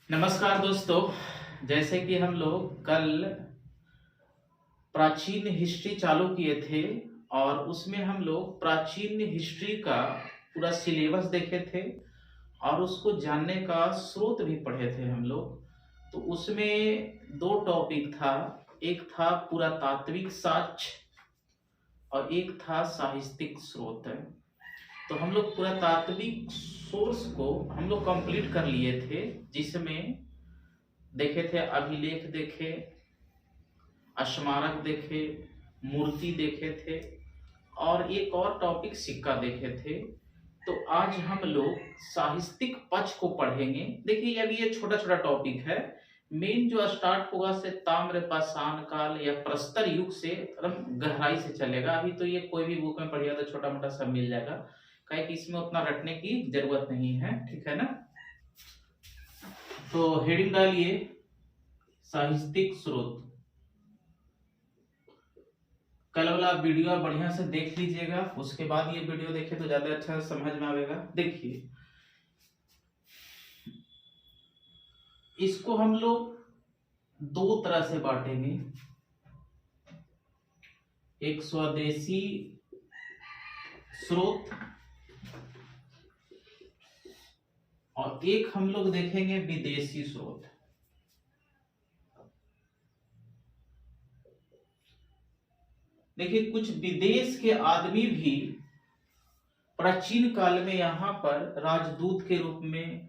नमस्कार दोस्तों। जैसे कि हम लोग कल प्राचीन हिस्ट्री चालू किए थे और उसमें हम लोग प्राचीन हिस्ट्री का पूरा सिलेबस देखे थे और उसको जानने का स्रोत भी पढ़े थे हम लोग। तो उसमें दो टॉपिक था, एक था पुरातात्विक साक्ष्य और एक था साहित्यिक स्रोत। तो हम लोग पुरातात्विक सोर्स को हम लोग कंप्लीट कर लिए थे, जिसमें देखे थे अभिलेख देखे, स्मारक देखे, मूर्ति देखे थे और एक और टॉपिक सिक्का देखे थे। तो आज हम लोग साहित्यिक पक्ष को पढ़ेंगे। देखिए अभी ये छोटा छोटा टॉपिक है, मेन जो स्टार्ट होगा से ताम्र पाषाण काल या प्रस्तर युग से एकदम गहराई से चलेगा। अभी तो ये कोई भी बुक में पढ़िएगा तो छोटा मोटा सब मिल जाएगा, कहीं कि इसमें उतना रटने की जरूरत नहीं है, ठीक है ना। तो हेडिंग डालिए साहित्यिक स्रोत। कल वाला वीडियो बढ़िया से देख लीजिएगा, उसके बाद ये वीडियो देखे तो ज्यादा अच्छा समझ में आएगा। देखिए इसको हम लोग दो तरह से बांटेंगे, एक स्वदेशी स्रोत और एक हम लोग देखेंगे विदेशी स्रोत। देखिए कुछ विदेश के आदमी भी प्राचीन काल में यहाँ पर राजदूत के रूप में,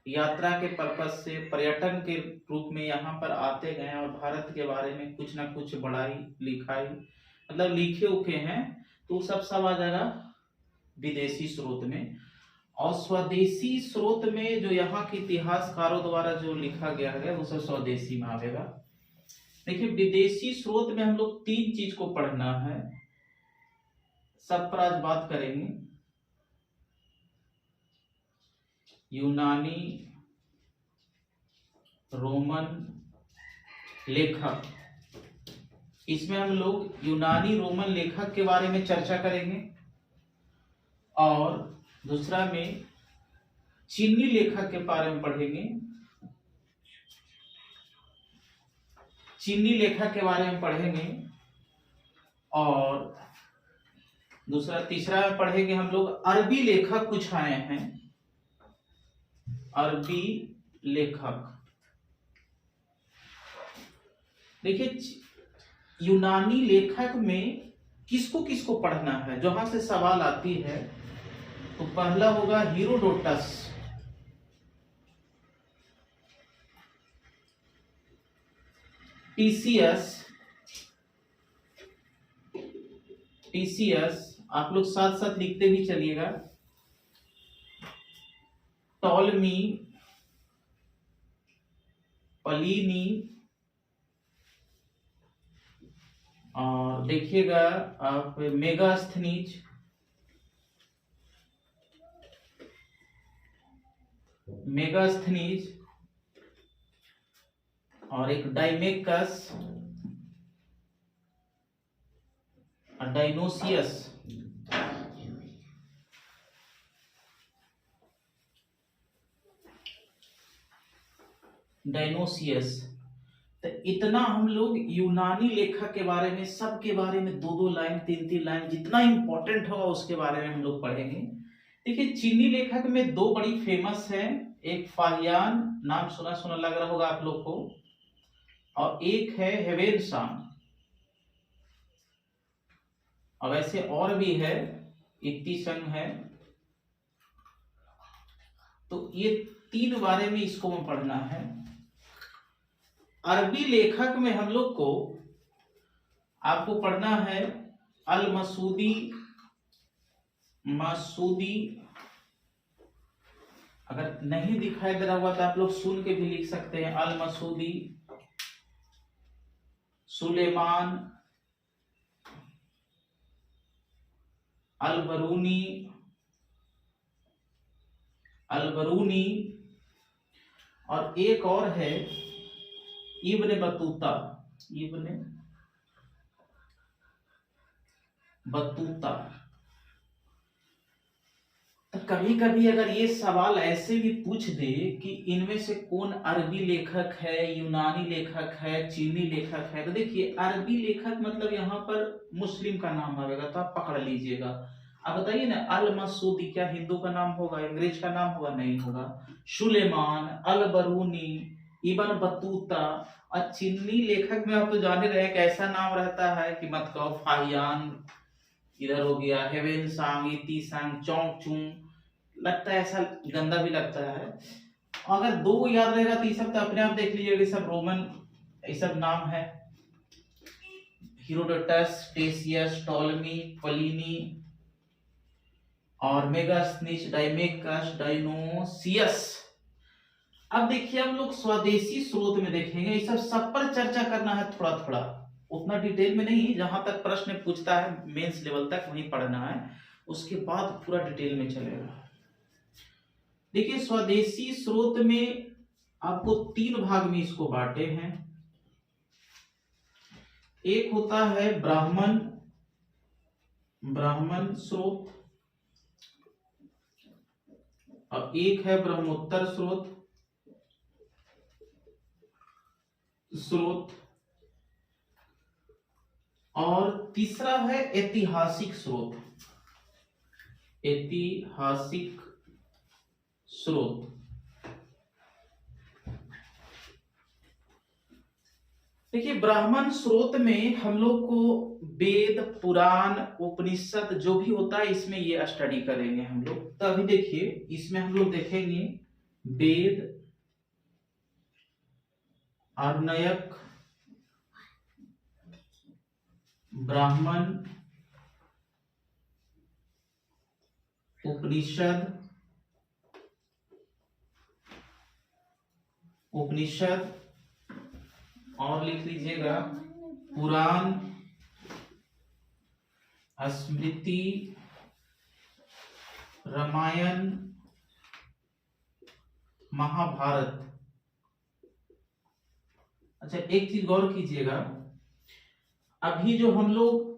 यात्रा के पर्पज से, पर्यटन के रूप में यहाँ पर आते गए और भारत के बारे में कुछ ना कुछ बढ़ाई लिखाई मतलब लिखे उखे हैं। तो सब आ जाएगा विदेशी स्रोत में। और स्वदेशी स्रोत में जो यहाँ के इतिहासकारों द्वारा जो लिखा गया है वो सब स्वदेशी में आएगा। देखिए विदेशी स्रोत में हम लोग तीन चीज को पढ़ना है, सब पर आज बात करेंगे। यूनानी रोमन लेखक, इसमें हम लोग यूनानी रोमन लेखक के बारे में चर्चा करेंगे और दूसरा में चीनी लेखक के बारे में पढ़ेंगे, चीनी लेखक के बारे में पढ़ेंगे और दूसरा तीसरा में पढ़ेंगे हम लोग अरबी लेखक कुछ आए हैं, अरबी लेखक। देखिए यूनानी लेखक में किसको किसको पढ़ना है, जहां से सवाल आती है। तो पहला होगा हीरोडोटस, टीसीएस, टीसीएस आप लोग साथ साथ लिखते भी चलिएगा, टॉलमी, पलीनी और देखिएगा आप मेगास्थनीज, मेगास्थनीज और एक डाइमेकस, डाइनोसियस, डाइनोसियस। तो इतना हम लोग यूनानी लेखक के बारे में, सबके बारे में दो दो लाइन तीन तीन लाइन जितना इंपॉर्टेंट होगा उसके बारे में हम लोग पढ़ेंगे। देखिए चीनी लेखक में दो बड़ी फेमस है, एक फाहियान, नाम सुना सुना लग रहा होगा आप लोग को, और एक है हेवेनशान। और वैसे और भी है, इत्तीसन है। तो ये तीन बारे में इसको में पढ़ना है। अरबी लेखक में हम लोग को आपको पढ़ना है अल मसूदी, मसूदी। अगर नहीं दिखाई दे रहा हुआ तो आप लोग सुन के भी लिख सकते हैं, अल मसूदी, सुलेमान, अल बरूनी, अल बरूनी और एक और है इब्न बतूता, इब्न बतूता। तो कभी कभी अगर ये सवाल ऐसे भी पूछ दे कि इनमें से कौन अरबी लेखक है, यूनानी लेखक है, चीनी लेखक है, तो देखिए अरबी लेखक मतलब यहाँ पर मुस्लिम का नाम आएगा, तो आप पकड़ लीजिएगा। अब बताइए ना, अल मसूदी क्या हिंदू का नाम होगा, अंग्रेज का नाम होगा? नहीं होगा। सुलेमान, अल बरूनी, इबन बतूता। और चीनी लेखक में आप तो जान ही रहे हैं कैसा नाम रहता है कि मत कहो, फाहियान, इधर हो गया हेवेन सांग, इती सांग, चौंग चुंग, लगता है ऐसा गंदा भी लगता है। अगर दो याद रहेगा तो ये सब तो अपने आप देख लीजिएगा, ये सब रोमन ये सब नाम है, हीरोडोटस, टेसियस, टॉलमी, प्लिनी और मेगास्थनीज, डाइमेकस, डायनोसियस। अब देखिए हम लोग स्वदेशी स्रोत में देखेंगे, ये सब पर चर्चा करना है थोड़ा थोड़ा, उतना डिटेल में नहीं, जहां तक प्रश्न पूछता है मेंस लेवल तक वहीं पढ़ना है, उसके बाद पूरा डिटेल में चलेगा। देखिए स्वदेशी स्रोत में आपको 3 भाग में इसको बांटे हैं। एक होता है ब्राह्मण स्रोत, और एक है ब्रह्मोत्तर स्रोत, और तीसरा है ऐतिहासिक स्रोत। देखिए ब्राह्मण स्रोत में हम लोग को वेद, पुराण, उपनिषद जो भी होता है इसमें ये स्टडी करेंगे हम लोग। तो अभी देखिए इसमें हम लोग देखेंगे वेद, आर्णयक, ब्राह्मण, उपनिषद और लिख लीजिएगा पुराण, स्मृति, रामायण, महाभारत। अच्छा एक चीज गौर कीजिएगा, अभी जो हम लोग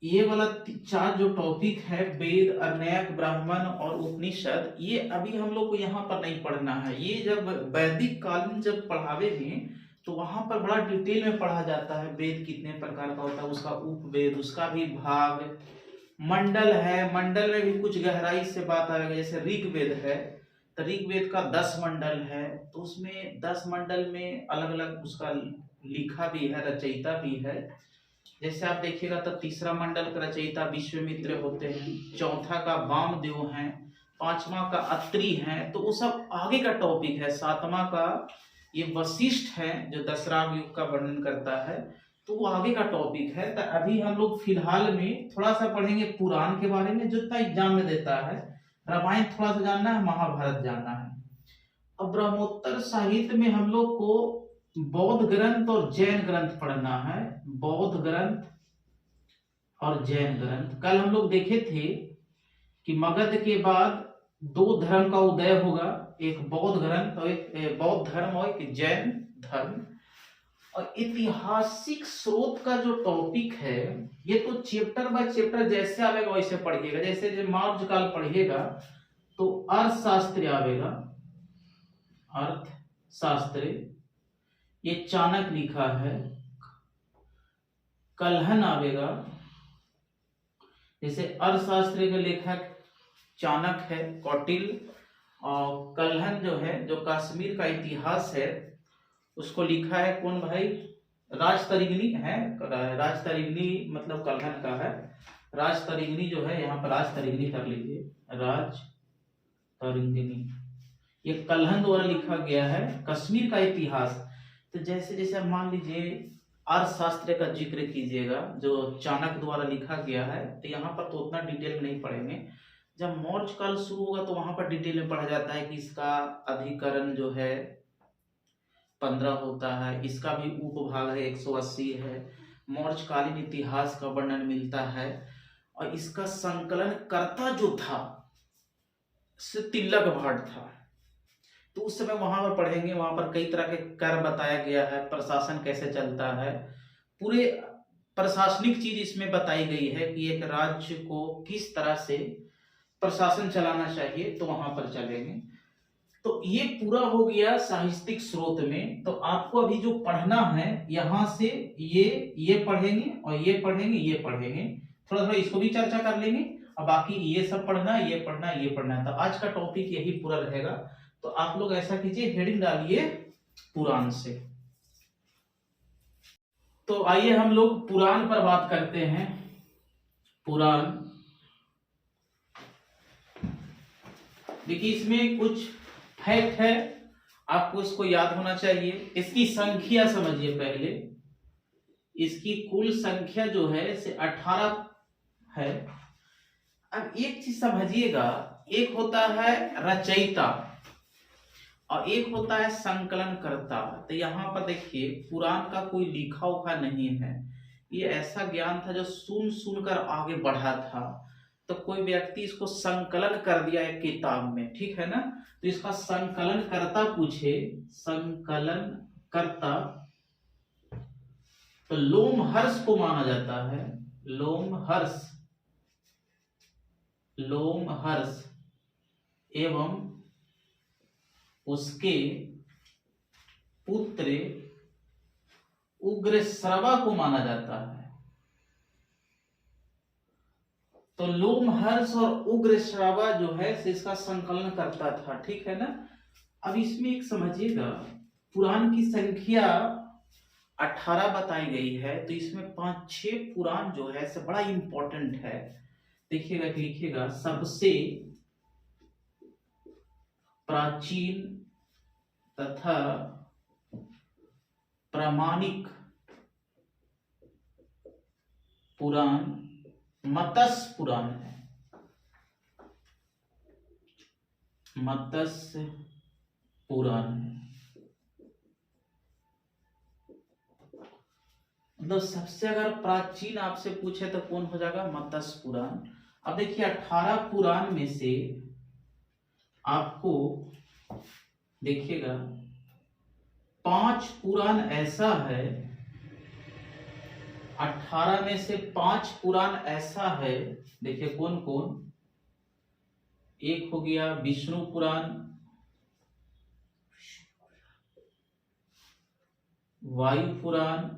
ये वाला 4 जो टॉपिक है, वेद, आर्णयक, ब्राह्मण और उपनिषद, ये अभी हम लोग को यहाँ पर नहीं पढ़ना है। ये जब वैदिक कालीन जब पढ़ावेंगे तो वहां पर बड़ा डिटेल में पढ़ा जाता है, वेद कितने प्रकार का होता है, उसका उपवेद, उसका भी भाग, मंडल है, मंडल में भी कुछ गहराई से बात आएगी। जैसे ऋग्वेद है तो ऋग्वेद का 10 मंडल है, तो उसमें 10 मंडल में अलग अलग उसका लिखा भी है, रचयिता भी है। जैसे आप देखिएगा तो तीसरा मंडल का रचयिता विश्वामित्र होते हैं, चौथा का वामदेव है, 5वां का अत्रि है, तो वो सब आगे का टॉपिक है। 7वां का ये वशिष्ठ है जो दशराग युग का वर्णन करता है, तो वो आगे का टॉपिक है। तो अभी हम लोग फिलहाल में थोड़ा सा पढ़ेंगे पुराण के बारे में, जो इतना एग्जाम में देता है। रामायण थोड़ा सा जानना है, महाभारत जानना है। अब ब्रह्मोत्तर साहित्य में हम लोग को बौद्ध ग्रंथ और जैन ग्रंथ पढ़ना है, बौद्ध ग्रंथ और जैन ग्रंथ। कल हम लोग देखे थे कि मगध के बाद 2 धर्म का उदय होगा, एक बौद्ध ग्रंथ और एक बौद्ध धर्म और एक जैन धर्म। और ऐतिहासिक स्रोत का जो टॉपिक है, ये तो चैप्टर बाय चैप्टर जैसे आवेगा वैसे पढ़िएगा। जैसे जब मौर्य काल पढ़िएगा तो अर्थशास्त्र आवेगा, अर्थशास्त्र, ये चाणक्य लिखा है। कलहन आवेगा, जैसे अर्थशास्त्र के लेखक चाणक्य है, कौटिल्य, और कलहन जो है, जो कश्मीर का इतिहास है, उसको लिखा है कौन भाई? राजतरिगनी है। राजतरिगनी मतलब कलहन का है। राजतरिगनी जो है, यहाँ पर राजतरिगनी कर लीजिए, राजतरिगनी, ये कलहन द्वारा लिखा गया है कश्मीर का इतिहास। तो जैसे जैसे आप मान लीजिए अर्थशास्त्र का जिक्र कीजिएगा जो चाणक्य द्वारा लिखा गया है, तो यहाँ पर तो उतना डिटेल में नहीं पढ़ेंगे। जब मौर्य काल शुरू होगा तो वहां पर डिटेल में पढ़ा जाता है कि इसका अधिकरण जो है 15 होता है, इसका भी उपभाग है 180 है, मौर्यकालीन इतिहास का वर्णन मिलता है, और इसका संकलन करता जो था से तिलक भाट था। तो उस समय वहां पर पढ़ेंगे, वहां पर कई तरह के कर बताया गया है, प्रशासन कैसे चलता है, पूरे प्रशासनिक चीज इसमें बताई गई है कि एक राज्य को किस तरह से प्रशासन चलाना चाहिए तो वहां पर चलेंगे। तो ये पूरा हो गया साहित्यिक स्रोत में। तो आपको अभी जो पढ़ना है यहां से ये पढ़ेंगे और ये पढ़ेंगे, ये पढ़ेंगे, थोड़ा थोड़ा इसको भी चर्चा कर लेंगे और बाकी ये सब पढ़ना, ये पढ़ना, ये पढ़ना है। तो आज का टॉपिक यही पूरा रहेगा। तो आप लोग ऐसा कीजिए, हेडिंग डालिए पुराण से। तो आइए हम लोग पुराण पर बात करते हैं। पुराण, देखिए इसमें कुछ फैक्ट है, आपको इसको याद होना चाहिए। इसकी संख्या समझिए पहले। इसकी कुल संख्या जो है से 18 है। अब एक चीज समझिएगा, एक होता है रचयिता और एक होता है संकलन करता। तो यहाँ पर देखिए पुराण का कोई लिखा उखा नहीं है, ये ऐसा ज्ञान था जो सुन सुनकर आगे बढ़ा था। तो कोई व्यक्ति इसको संकलन कर दिया एक किताब में, ठीक है ना। तो इसका संकलन करता पूछे, संकलन करता तो लोमहर्ष को माना जाता है। लोमहर्ष, लोमहर्ष एवं उसके पुत्र उग्रश्रवा को माना जाता है। तो लोमहर्ष और उग्रश्रवा जो है इसका संकलन करता था, ठीक है ना। अब इसमें एक समझिएगा, पुराण की संख्या 18 बताई गई है, तो इसमें 5-6 पुराण जो है से बड़ा इंपॉर्टेंट है। देखिएगा, लिखिएगा सबसे प्राचीन तथा प्रामाणिक पुराण मत्स्य पुराण है। मत्स्य पुराण है, मतलब सबसे अगर प्राचीन आपसे पूछे तो कौन हो जाएगा, मत्स्य पुराण। अब देखिए 18 पुराण में से आपको देखिएगा 5 पुराण ऐसा है, 18 में से 5 पुराण ऐसा है। देखिए कौन कौन, एक हो गया विष्णु पुराण, वायु पुराण,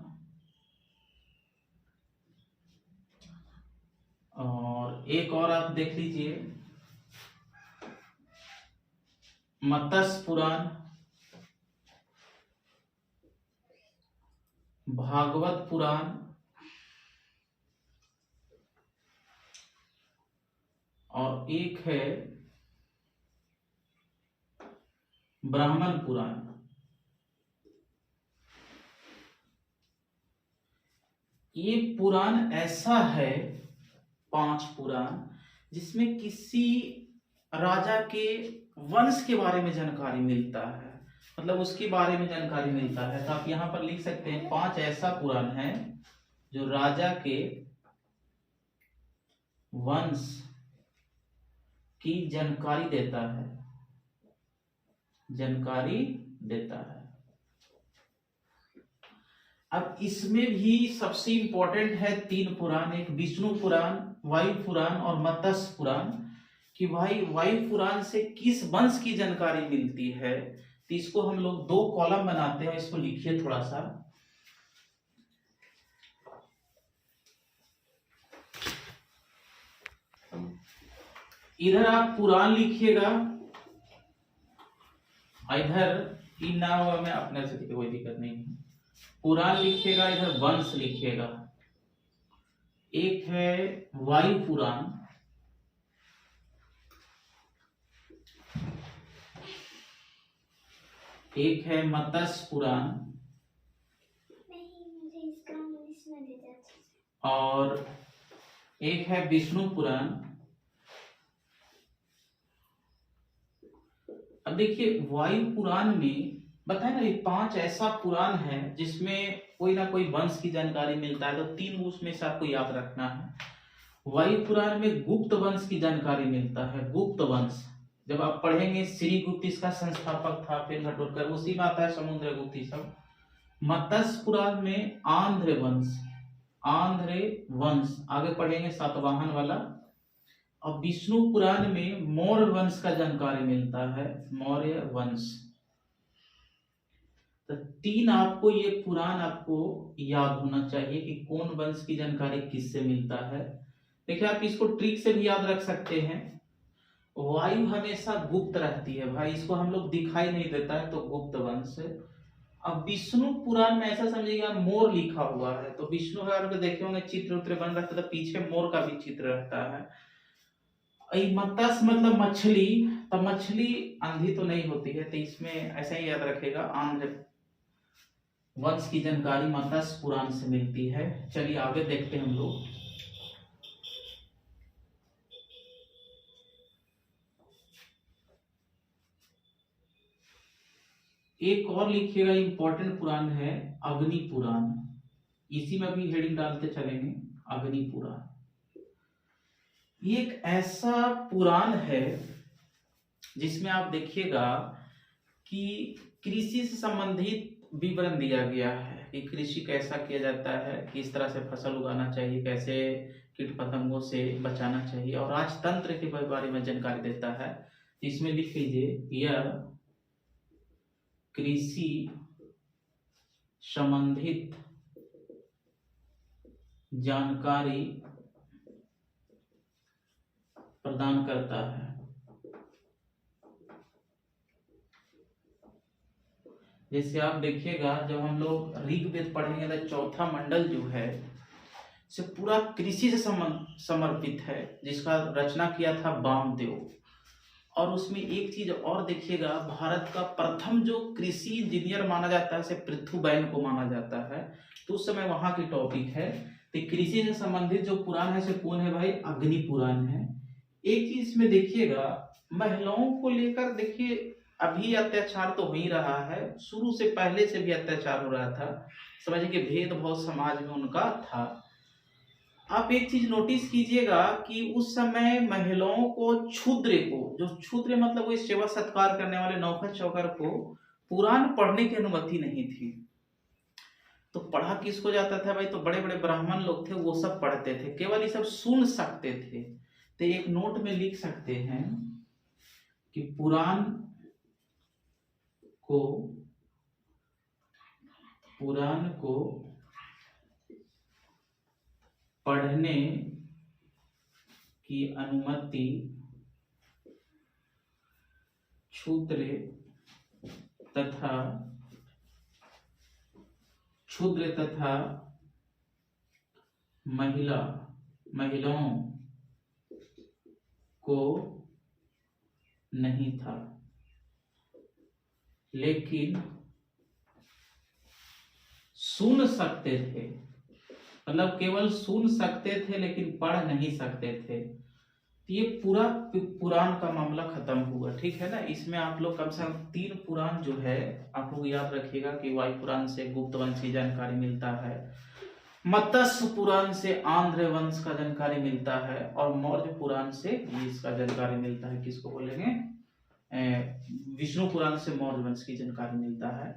और एक और आप देख लीजिए मत्स्य पुराण, भागवत पुराण और एक है ब्राह्मण पुराण। ये पुराण ऐसा है, 5 पुराण, जिसमें किसी राजा के वंश के बारे में जानकारी मिलता है, मतलब उसके बारे में जानकारी मिलता है। तो आप यहाँ पर लिख सकते हैं 5 ऐसा पुराण है जो राजा के वंश की जानकारी देता है, जानकारी देता है। अब इसमें भी सबसे इंपॉर्टेंट है 3 पुराण, एक विष्णु पुराण, वायु पुराण और मत्स्य पुराण। कि भाई वायु पुराण से किस वंश की जानकारी मिलती है, तो इसको हम लोग 2 कॉलम बनाते हैं। इसको लिखिए थोड़ा सा, इधर आप पुराण लिखिएगा, इधर इन ना हुआ मैं अपने से कोई दिक्कत नहीं है। पुराण लिखिएगा, इधर वंश लिखिएगा। एक है वायु पुराण, एक है मत्स्य पुराण और एक है विष्णु पुराण। अब देखिए वायु पुराण में बताए ना, ये 5 ऐसा पुराण है जिसमें कोई ना कोई वंश की जानकारी मिलता है। तो 3 उसमें से आपको याद रखना है। वायु पुराण में गुप्त वंश की जानकारी मिलता है, गुप्त वंश। जब आप पढ़ेंगे श्री गुप्त इसका संस्थापक था, फिर घटोत्कच, उसी में आता है समुद्रगुप्त सब। मत्स्य पुराण में आंध्र वंश, आंध्र वंश आगे पढ़ेंगे, सातवाहन वाला। और विष्णु पुराण में मौर्य वंश का जानकारी मिलता है, मौर्य वंश। तो तीन आपको ये पुराण आपको याद होना चाहिए कि कौन वंश की जानकारी किससे मिलता है। देखिए आप इसको ट्रिक से भी याद रख सकते हैं। वायु हमेशा गुप्त रहती है भाई, इसको हम लोग दिखाई नहीं देता है, तो गुप्त वंश। अब विष्णु पुराण में ऐसा समझिएगा मोर लिखा हुआ है, तो विष्णु भगवान को देखे होंगे चित्र उत्र बन रखता है, तो पीछे मोर का भी चित्र रहता है। मत्स्य मतलब मछली, तो मछली अंधी तो नहीं होती है, तो इसमें ऐसा ही याद रखेगा। आंध्र वंश की जानकारी मत्स्य पुराण से मिलती है। चलिए आगे देखते हैं हम लोग। एक और लिखिएगा, इंपॉर्टेंट पुराण है अग्नि पुराण, इसी में भी हेडिंग डालते चलेंगे, अग्नि पुराण। ये एक ऐसा पुराण है जिसमें आप देखिएगा कि कृषि से संबंधित विवरण दिया गया है कि कृषि कैसा किया जाता है, किस तरह से फसल उगाना चाहिए, कैसे कीट पतंगों से बचाना चाहिए, और राजतंत्र के बारे में जानकारी देता है। इसमें लिख लीजिए, यह कृषि संबंधित जानकारी प्रदान करता है। जैसे आप देखिएगा जब हम लोग ऋग्वेद पढ़ेंगे तो चौथा मंडल जो है से पूरा कृषि से समर्पित है, जिसका रचना किया था वामदेव। और उसमें एक चीज और देखिएगा, भारत का प्रथम जो कृषि इंजीनियर माना जाता है से पृथ्वीबैन को माना जाता है, तो उस समय वहां की टॉपिक है। तो कृषि से संबंधित जो पुराण है से कौन है भाई, अग्नि पुराण है। एक चीज इसमें देखिएगा, महिलाओं को लेकर देखिए अभी अत्याचार तो हो ही रहा है, शुरू से पहले से भी अत्याचार हो रहा था, समझिए कि भेदभाव समाज में उनका था। आप एक चीज नोटिस कीजिएगा कि उस समय महिलाओं को, क्षुद्र को, जो क्षुद्र मतलब वो सेवा सत्कार करने वाले नौकर चौकर को पुराण पढ़ने की अनुमति नहीं थी। तो पढ़ा किसको जाता था भाई, तो बड़े बड़े ब्राह्मण लोग थे वो सब पढ़ते थे, केवल ये सब सुन सकते थे। तो एक नोट में लिख सकते हैं कि पुराण को पढ़ने की अनुमति क्षुद्र तथा महिलाओं को नहीं था, लेकिन सुन सकते थे, मतलब केवल सुन सकते थे लेकिन पढ़ नहीं सकते थे। ये पूरा पुराण का मामला खत्म हुआ, ठीक है ना। इसमें आप लोग कम से कम 3 पुराण जो है आप लोग याद रखिएगा कि वायु पुराण से गुप्त वंश की जानकारी मिलता है, मत्स्य पुराण से आंध्र वंश का जानकारी मिलता है, और मौर्य पुराण से इसका जानकारी मिलता है, किसको बोलेंगे, विष्णु पुराण से मौर्य वंश की जानकारी मिलता है।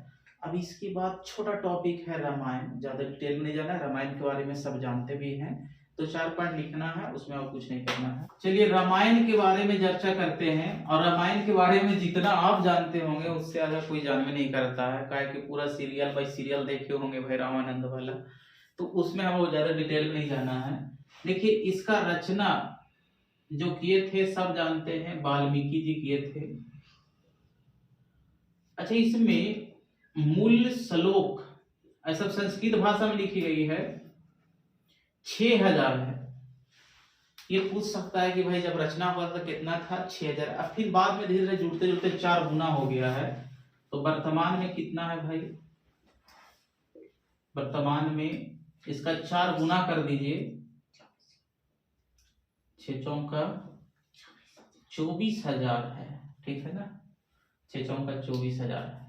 अब इसके बाद छोटा टॉपिक है रामायण, ज्यादा डिटेल में नहीं जाना है, रामायण के बारे में सब जानते भी हैं, तो 4 पॉइंट लिखना है, उसमें और कुछ नहीं करना है। चलिए रामायण के बारे में चर्चा करते हैं, और रामायण के बारे में जितना आप जानते होंगे उससे ज्यादा कोई जानवे नहीं करता है, काहे कि पूरा सीरियल बाय सीरियल देखे होंगे भाई रामानंद वाला, तो उसमें हम ज्यादा डिटेल में नहीं जाना है। देखिए इसका रचना जो किए थे सब जानते हैं, वाल्मीकि जी किए थे। अच्छा, इसमें मूल श्लोक ऐसा संस्कृत भाषा में लिखी गई है 6000 है। ये पूछ सकता है कि भाई जब रचना हुआ था कितना था, 6000। अब फिर बाद में धीरे धीरे जुड़ते जुड़ते 4 गुना हो गया है, तो वर्तमान में कितना है भाई, वर्तमान में इसका 4 गुना कर दीजिए, 6 चौका 24,000 है, ठीक है ना, 6 चौका 24,000 है।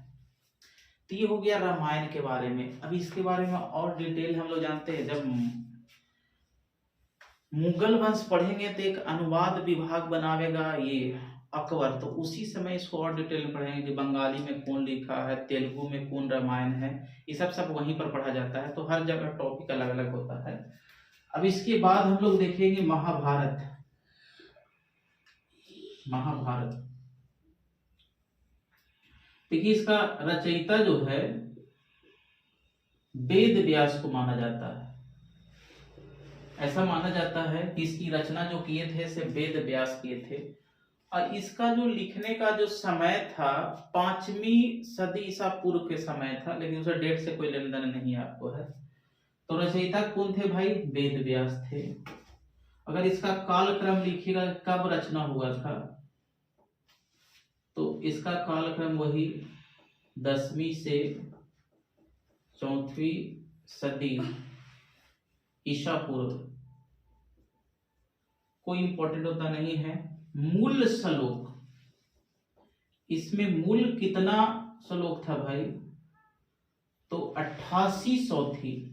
तो ये हो गया रामायण के बारे में। अब इसके बारे में और डिटेल हम लोग जानते हैं, जब मुगल वंश पढ़ेंगे तो एक अनुवाद विभाग बनावेगा ये अकबर, तो उसी समय इसको और डिटेल में पढ़ेंगे कि बंगाली में कौन लिखा है, तेलुगु में कौन रामायण है, ये सब वहीं पर पढ़ा जाता है, तो हर जगह टॉपिक अलग अलग होता है। अब इसके बाद हम लोग देखेंगे महाभारत। महाभारत। देखिए इसका रचयिता जो है वेद व्यास को माना जाता है। ऐसा माना जाता है कि इसकी रचना जो किए थे से वेद व्यास किए थे। और इसका जो लिखने का जो समय था 5वीं सदी ईसा पूर्व के समय था, लेकिन उसे डेट से कोई लेन देन नहीं आपको है। तो रचयिता कौन थे भाई? वेद व्यास थे। अगर इसका कालक्रम लिखिएगा कब रचना हुआ था, तो इसका कालक्रम वही 10वीं से 4वीं सदी ईसा पूर्व। कोई इंपॉर्टेंट होता नहीं है। मूल श्लोक, इसमें मूल कितना श्लोक था भाई? तो 8800 थी।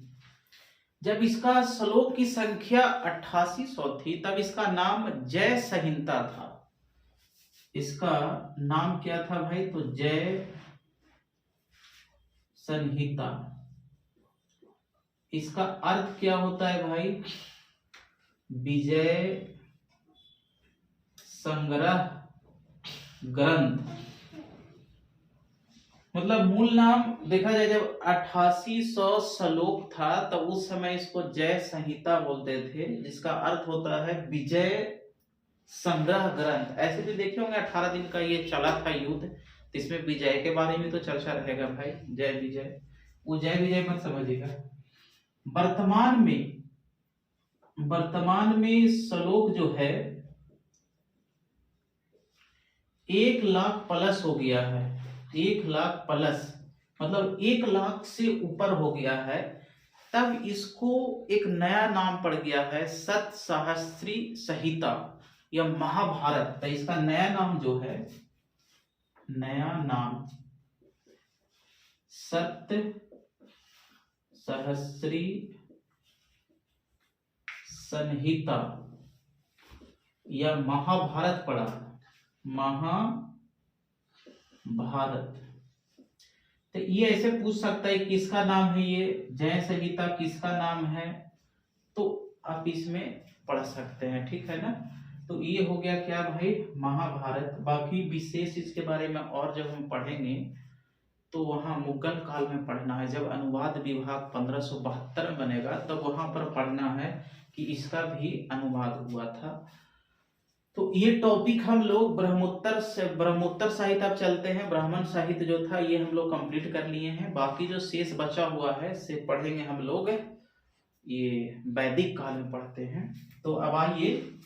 जब इसका श्लोक की संख्या 8800 थी तब इसका नाम जय संहिता था। इसका नाम क्या था भाई? तो जय संहिता। इसका अर्थ क्या होता है भाई? विजय संग्रह ग्रंथ। मतलब मूल नाम देखा जाए जब 8800 श्लोक था तब उस समय इसको जय संहिता बोलते थे, जिसका अर्थ होता है विजय संग्रह ग्रंथ। ऐसे भी देखे होंगे 18 दिन का ये चला था युद्ध, तो इसमें विजय के बारे में तो चर्चा रहेगा भाई। जय विजय, वो जय विजय मत समझिएगा। वर्तमान में श्लोक जो है 1,00,000 प्लस हो गया है। 1,00,000 प्लस मतलब 1,00,000 से ऊपर हो गया है। तब इसको एक नया नाम पड़ गया है सतसहस्त्री संहिता या महाभारत। तो इसका नया नाम जो है, नया नाम सतसहस्त्री संहिता या महाभारत पड़ा। महाभारत। तो ये ऐसे पूछ सकता है किसका नाम है ये जय संहिता, किसका नाम है, तो आप इसमें पढ़ सकते हैं, ठीक है ना। तो ये हो गया क्या भाई? महाभारत। बाकी विशेष इसके बारे में और जब हम पढ़ेंगे तो वहां मुगल काल में पढ़ना है। जब अनुवाद विभाग 1572 में बनेगा तब वहां पर पढ़ना है कि इसका भी अनुवाद हुआ था। तो ये टॉपिक हम लोग ब्रह्मोत्तर साहित्य अब चलते हैं। ब्राह्मण साहित्य जो था ये हम लोग कंप्लीट कर लिए हैं। बाकी जो शेष बचा हुआ है से पढ़ेंगे हम लोग, ये वैदिक काल में पढ़ते हैं। तो अब आइए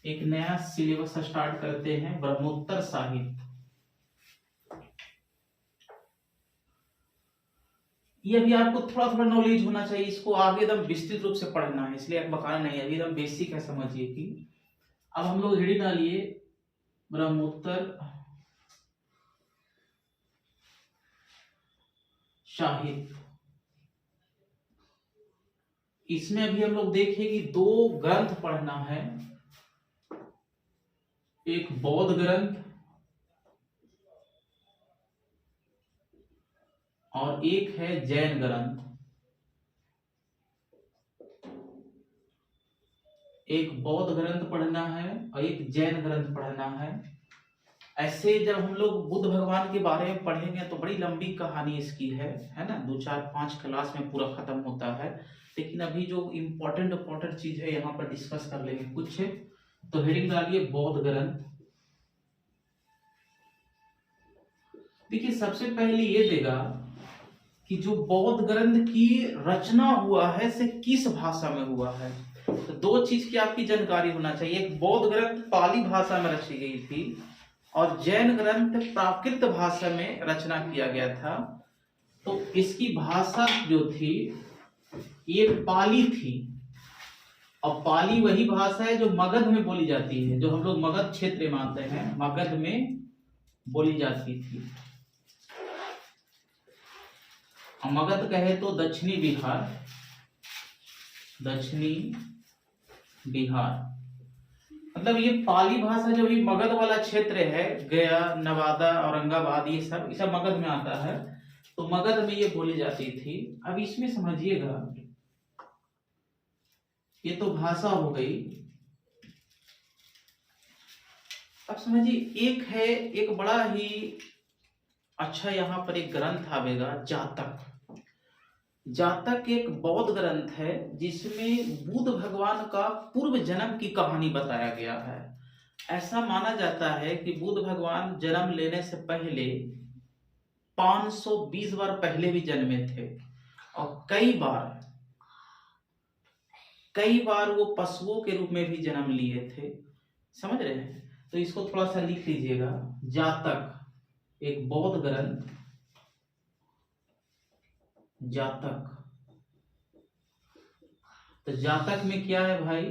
एक नया सिलेबस स्टार्ट करते हैं, ब्रह्मोत्तर साहित्य। ये भी आपको थोड़ा थोड़ा नॉलेज होना चाहिए, इसको आगे एकदम विस्तृत रूप से पढ़ना है, इसलिए बकाना नहीं है, अभी एकदम बेसिक है, समझिए कि अब हम लोग हेडिंग डालिए ब्रह्मोत्तर साहित्य। इसमें अभी हम लोग देखें कि 2 ग्रंथ पढ़ना है, एक बौद्ध ग्रंथ और एक है जैन ग्रंथ। एक बौद्ध ग्रंथ पढ़ना है और एक जैन ग्रंथ पढ़ना है। ऐसे जब हम लोग बुद्ध भगवान के बारे में पढ़ेंगे तो बड़ी लंबी कहानी इसकी है ना, 2, 4, 5 क्लास में पूरा खत्म होता है। लेकिन अभी जो इम्पोर्टेंट चीज है यहाँ पर डिस्कस कर लेंगे कुछ। तो हेडिंग डालिए बौद्ध ग्रंथ। देखिए सबसे पहले ये देगा कि जो बौद्ध ग्रंथ की रचना हुआ है से किस भाषा में हुआ है। तो 2 चीज की आपकी जानकारी होना चाहिए। एक बौद्ध ग्रंथ पाली भाषा में रची गई थी और जैन ग्रंथ प्राकृत भाषा में रचना किया गया था। तो इसकी भाषा जो थी ये पाली थी, और पाली वही भाषा है जो मगध में बोली जाती है, जो हम लोग मगध क्षेत्र मानते हैं, मगध में बोली जाती थी। मगध कहे तो दक्षिणी बिहार, मतलब ये पाली भाषा जो भी मगध वाला क्षेत्र है, गया, नवादा, औरंगाबाद, ये सब मगध में आता है। तो मगध में ये बोली जाती थी। अब इसमें समझिएगा, ये तो भाषा हो गई। अब समझिए, एक है, एक बड़ा ही अच्छा यहाँ पर एक ग्रंथ आवेगा जातक। जातक एक बौद्ध ग्रंथ है जिसमें बुद्ध भगवान का पूर्व जन्म की कहानी बताया गया है। ऐसा माना जाता है कि बुद्ध भगवान जन्म लेने से पहले 520 बार पहले भी जन्मे थे, और कई बार वो पशुओं के रूप में भी जन्म लिए थे। समझ रहे हैं? तो इसको थोड़ा सा लिख लीजिएगा, जातक एक बौद्ध ग्रंथ, जातक। तो जातक में क्या है भाई?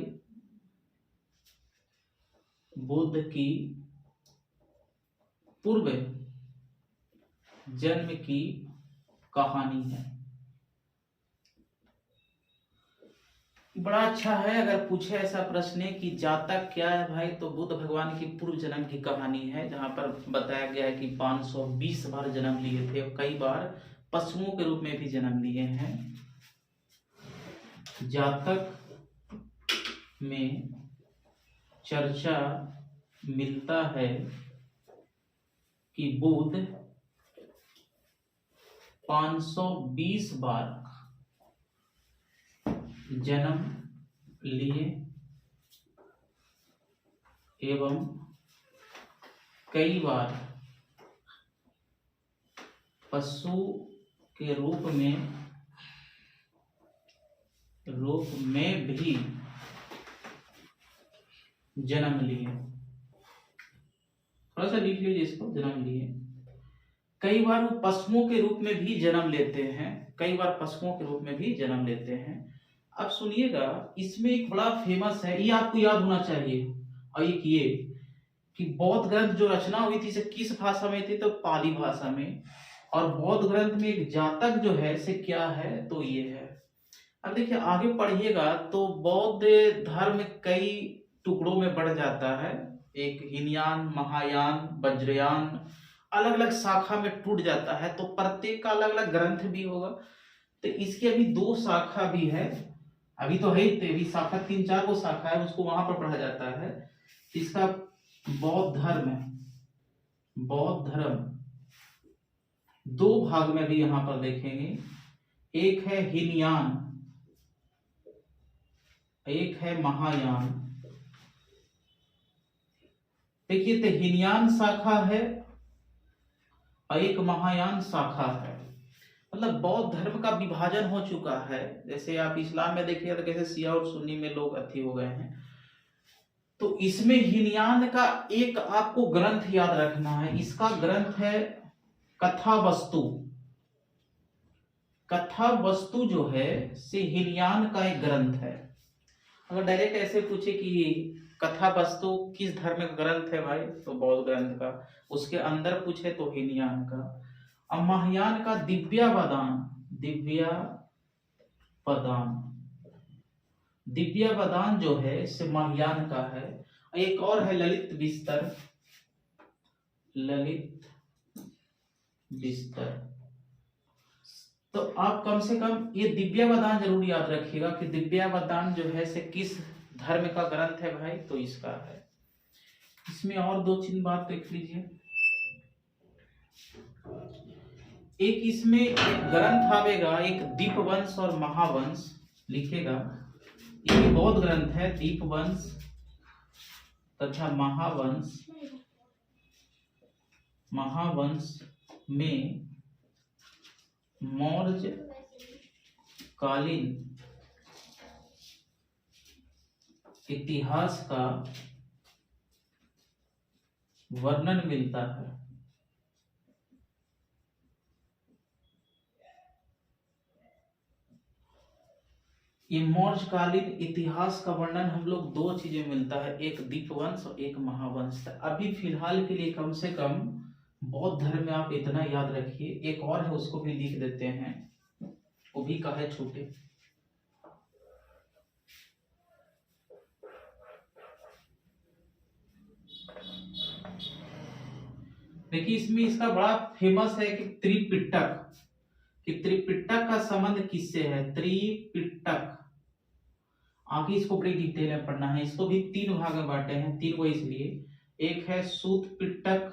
बुद्ध की पूर्व जन्म की कहानी है। बड़ा अच्छा है अगर पूछे ऐसा प्रश्न कि जातक क्या है भाई, तो बुद्ध भगवान की पूर्व जन्म की कहानी है, जहां पर बताया गया है कि 520 बार जन्म लिए थे और कई बार पशुओं के रूप में भी जन्म लिए हैं। जातक में चर्चा मिलता है कि बुद्ध 520 बार जन्म लिए एवं कई बार पशु के रूप में भी जन्म लिए। थोड़ा सा लिख लीजिए इसको, जन्म लिए। कई बार वो पशुओं के रूप में भी जन्म लेते हैं, कई बार पशुओं के रूप में भी जन्म लेते हैं। अब सुनिएगा, इसमें एक बड़ा फेमस है, ये आपको याद होना चाहिए, और ये कि बौद्ध ग्रंथ जो रचना हुई थी से किस भाषा में थी? तो पाली भाषा में। और बौद्ध ग्रंथ में एक जातक जो है से क्या है? तो ये है। अब देखिए आगे पढ़िएगा तो बौद्ध धर्म कई टुकड़ों में बढ़ जाता है, एक हीनयान, महायान, वज्रयान, अलग अलग शाखा में टूट जाता है। तो प्रत्येक का अलग अलग ग्रंथ भी होगा। तो इसकी अभी 2 शाखा भी है, अभी तो है ही, अभी शाखा 3-4 को शाखा है, उसको वहां पर पढ़ा जाता है। इसका बौद्ध धर्म 2 भाग में भी यहां पर देखेंगे, एक है हीनयान, एक है महायान। देखिए, तो हीनयान शाखा है और एक महायान शाखा है। मतलब बौद्ध धर्म का विभाजन हो चुका है। जैसे आप इस्लाम में देखिए तो कैसे शिया और सुन्नी में लोग अथी हो गए हैं, तो इसमें हीनयान का एक आपको ग्रंथ याद रखना है। इसका ग्रंथ है कथावस्तु। कथावस्तु जो है से हीनयान का एक ग्रंथ है। अगर डायरेक्ट ऐसे पूछे कि कथावस्तु किस धर्म का ग्रंथ है भाई, तो बौद्ध ग्रंथ का। उसके अंदर पूछे तो हीनयान का। अब महायान का दिव्यावदान जो है से महायान का है। एक और है ललित विस्तर। तो आप कम से कम ये दिव्यावदान जरूर याद रखिएगा कि दिव्यावदान जो है से किस धर्म का ग्रंथ है भाई, तो इसका है। इसमें और 2 चिन्ह बात देख लीजिए। एक इसमें एक ग्रंथ आवेगा, एक दीपवंश और महावंश लिखेगा। ये बौद्ध ग्रंथ है, दीपवंश तथा महावंश में मौर्य कालीन इतिहास का वर्णन मिलता है। ये मौर्यकालीन इतिहास का वर्णन हम लोग 2 चीजें मिलता है, एक दीपवंश और एक महावंश। अभी फिलहाल के लिए कम से कम बौद्ध धर्म में आप इतना याद रखिए। एक और है, उसको भी लिख देते हैं, वो भी का है छोटे। देखिए इसमें इसका बड़ा फेमस है कि त्रिपिटक, कि त्रिपिटक का संबंध किससे है? त्रिपिटक आगे इसको बड़ी डिटेल में पढ़ना है। इसको भी 3 भाग में बांटे हैं, 3 को इसलिए एक है सूत पिटक,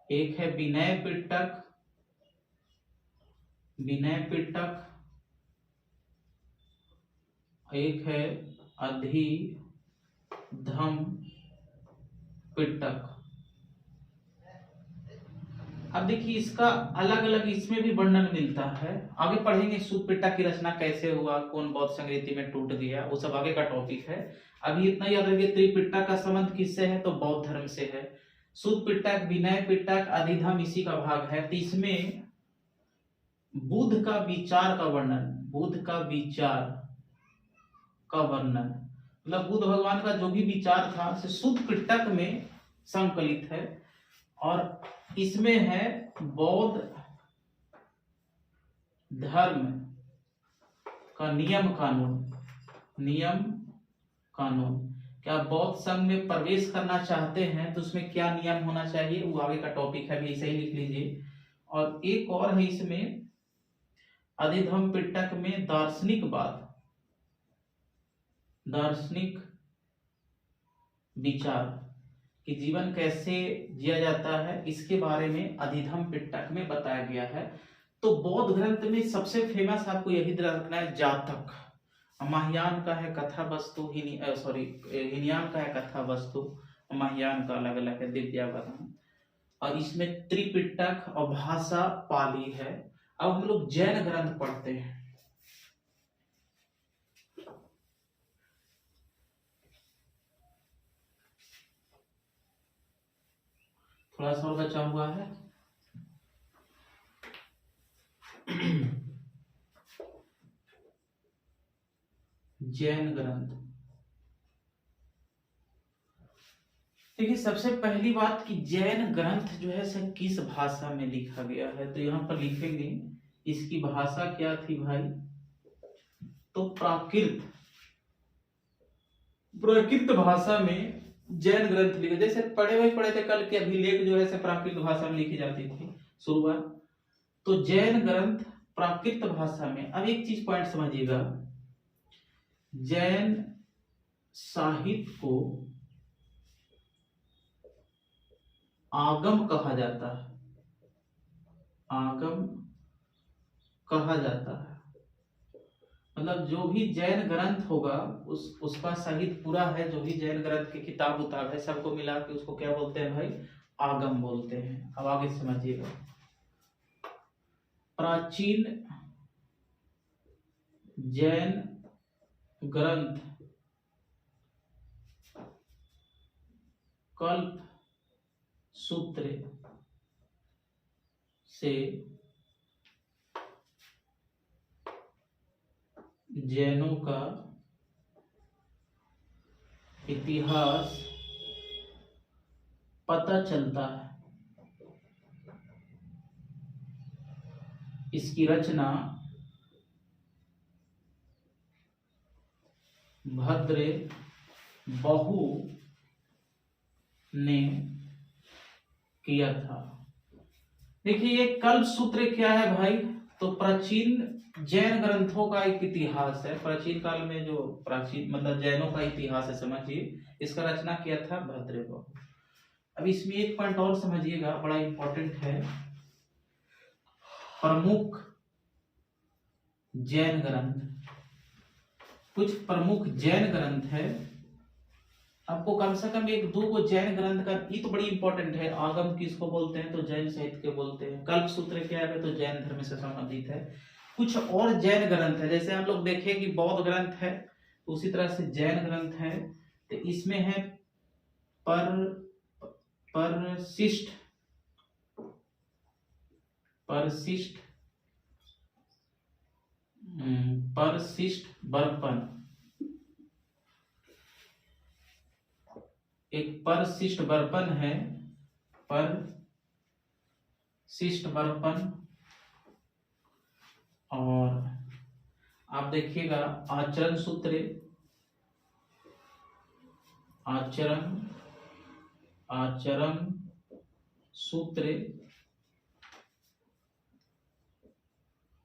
एक है विनय पिटक, विनय पिटक, एक है अधिधम पिटक। अब देखिए इसका अलग अलग इसमें भी वर्णन मिलता है, आगे पढ़ेंगे सूत पिटक की रचना कैसे हुआ, कौन बौद्ध संस्कृति में टूट गया, वो सब आगे का टॉपिक है। अभी इतना याद रखिए त्रिपिटक का संबंध किससे है, तो बौद्ध धर्म से है। सूत पिटक, विनय पिटक, अधिधम इसी का भाग है। तो इसमें बुद्ध का विचार का वर्णन, बुद्ध का विचार का वर्णन, मतलब बुद्ध भगवान का जो भी विचार था सूत पिटक में संकलित है। और इसमें है बौद्ध धर्म का नियम कानून, नियम कानून। क्या बौद्ध संघ में प्रवेश करना चाहते हैं तो उसमें क्या नियम होना चाहिए, वो आगे का टॉपिक है, अभी ऐसे ही लिख लीजिए। और एक और है इसमें अधिधम पिटक में दार्शनिकवाद, दार्शनिक विचार कि जीवन कैसे जिया जाता है, इसके बारे में अधिधम पिटक में बताया गया है। तो बौद्ध ग्रंथ में सबसे फेमस आपको यही रखना है जातक, महायान का है कथा वस्तु, हिनयान का है कथा वस्तु, महायान का अलग अलग है दिव्यावरण। और इसमें त्रिपिटक और भाषा पाली है। अब हम लोग जैन ग्रंथ पढ़ते हैं। थोड़ा सा और बचा हुआ है। जैन ग्रंथ, देखिए सबसे पहली बात कि जैन ग्रंथ जो है सर किस भाषा में लिखा गया है, तो यहां पर लिखेंगे इसकी भाषा क्या थी भाई, तो प्राकृत, प्राकृत भाषा में जैन ग्रंथ लिखे। जैसे पढ़े थे कल के अभिलेख जो है प्राकृत भाषा में लिखी जाती थी शुरुआत, तो जैन ग्रंथ प्राकृत भाषा में। अब एक चीज पॉइंट समझिएगा, जैन साहित्य को आगम कहा जाता है, आगम कहा जाता है। मतलब जो भी जैन ग्रंथ होगा उसका साहित्य पूरा है, जो भी जैन ग्रंथ की किताब उताब है सबको मिला के उसको क्या बोलते हैं भाई, आगम बोलते हैं। अब आगे समझिएगा, प्राचीन जैन ग्रंथ कल्प सूत्र से जैनों का इतिहास पता चलता है। इसकी रचना भद्रे बहु ने किया था। देखिए ये कल्प सूत्र क्या है भाई, तो प्राचीन जैन ग्रंथों का एक इतिहास है, प्राचीन काल में जो प्राचीन मतलब जैनों का इतिहास है समझिए, इसका रचना किया था भद्रे बहु। अब इसमें एक पॉइंट और समझिएगा, बड़ा इंपॉर्टेंट है, प्रमुख जैन ग्रंथ, कुछ प्रमुख जैन ग्रंथ है, आपको कम से कम एक दो को जैन ग्रंथ का, ये तो बड़ी इंपॉर्टेंट है। आगम किसको बोलते हैं, तो जैन साहित्य के बोलते हैं। कल्प सूत्र क्या है, तो जैन धर्म से संबंधित है। कुछ और जैन ग्रंथ है, जैसे हम लोग देखें कि बौद्ध ग्रंथ है, उसी तरह से जैन ग्रंथ है। तो इसमें है परशिष्ट, परशिष्ट परशिष्ट बर्पण, एक परशिष्ट बर्पण है, परशिष्ट बर्पण। और आप देखिएगा आचरण सूत्र, आचरण सूत्र,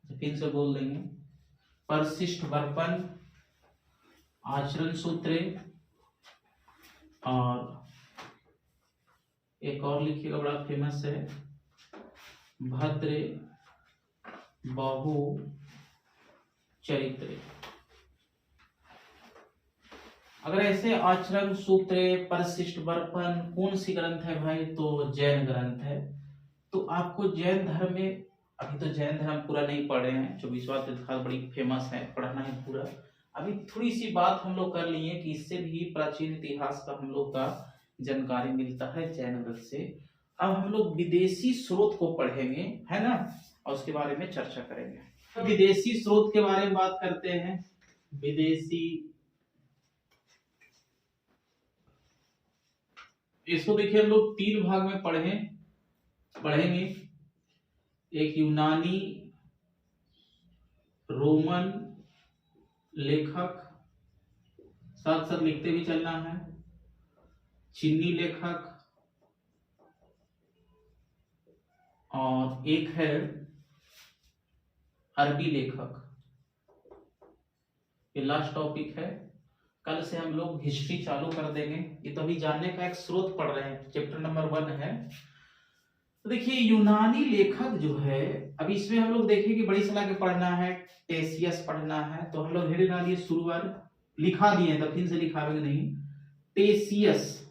फिर से बोल देंगे, परशिष्ट बर्पण, आचरण सूत्र और एक और लिखिएगा, बड़ा फेमस है, भद्र बहु चरित्र। अगर ऐसे आचरण सूत्र परिशिष्ट वर्पण कौन सी ग्रंथ है भाई, तो जैन ग्रंथ है। तो आपको जैन धर्म में, अभी तो जैन धर्म पूरा नहीं पढ़े हैं, 24वां तीर्थंकर बड़ी फेमस है, पढ़ना है पूरा। अभी थोड़ी सी बात हम लोग कर लिए कि इससे भी प्राचीन इतिहास का हम लोग का जानकारी मिलता है जैन ग्रंथ से। अब हम लोग विदेशी स्रोत को पढ़ेंगे, है ना, और उसके बारे में चर्चा करेंगे। विदेशी स्रोत के बारे में बात करते हैं। विदेशी, इसको देखिए हम लोग 3 भाग में पढ़ेंगे। एक यूनानी रोमन लेखक, साथ साथ लिखते भी चलना है, चीनी लेखक, और एक है अरबी लेखक। ये लास्ट टॉपिक है। कल से हम लोग हिस्ट्री चालू कर देंगे। ये तो अभी जानने का एक स्रोत पढ़ रहे हैं, चैप्टर नंबर 1 है। तो देखिए यूनानी लेखक जो है, अभी इसमें हम लोग देखें कि बड़ी सलाह के पढ़ना है, टेसियस पढ़ना है, तो हम लोग हेड डाल दिए शुरुआत, लिखा दिए, तो फिर से लिखावेंगे नहीं। टेसियस,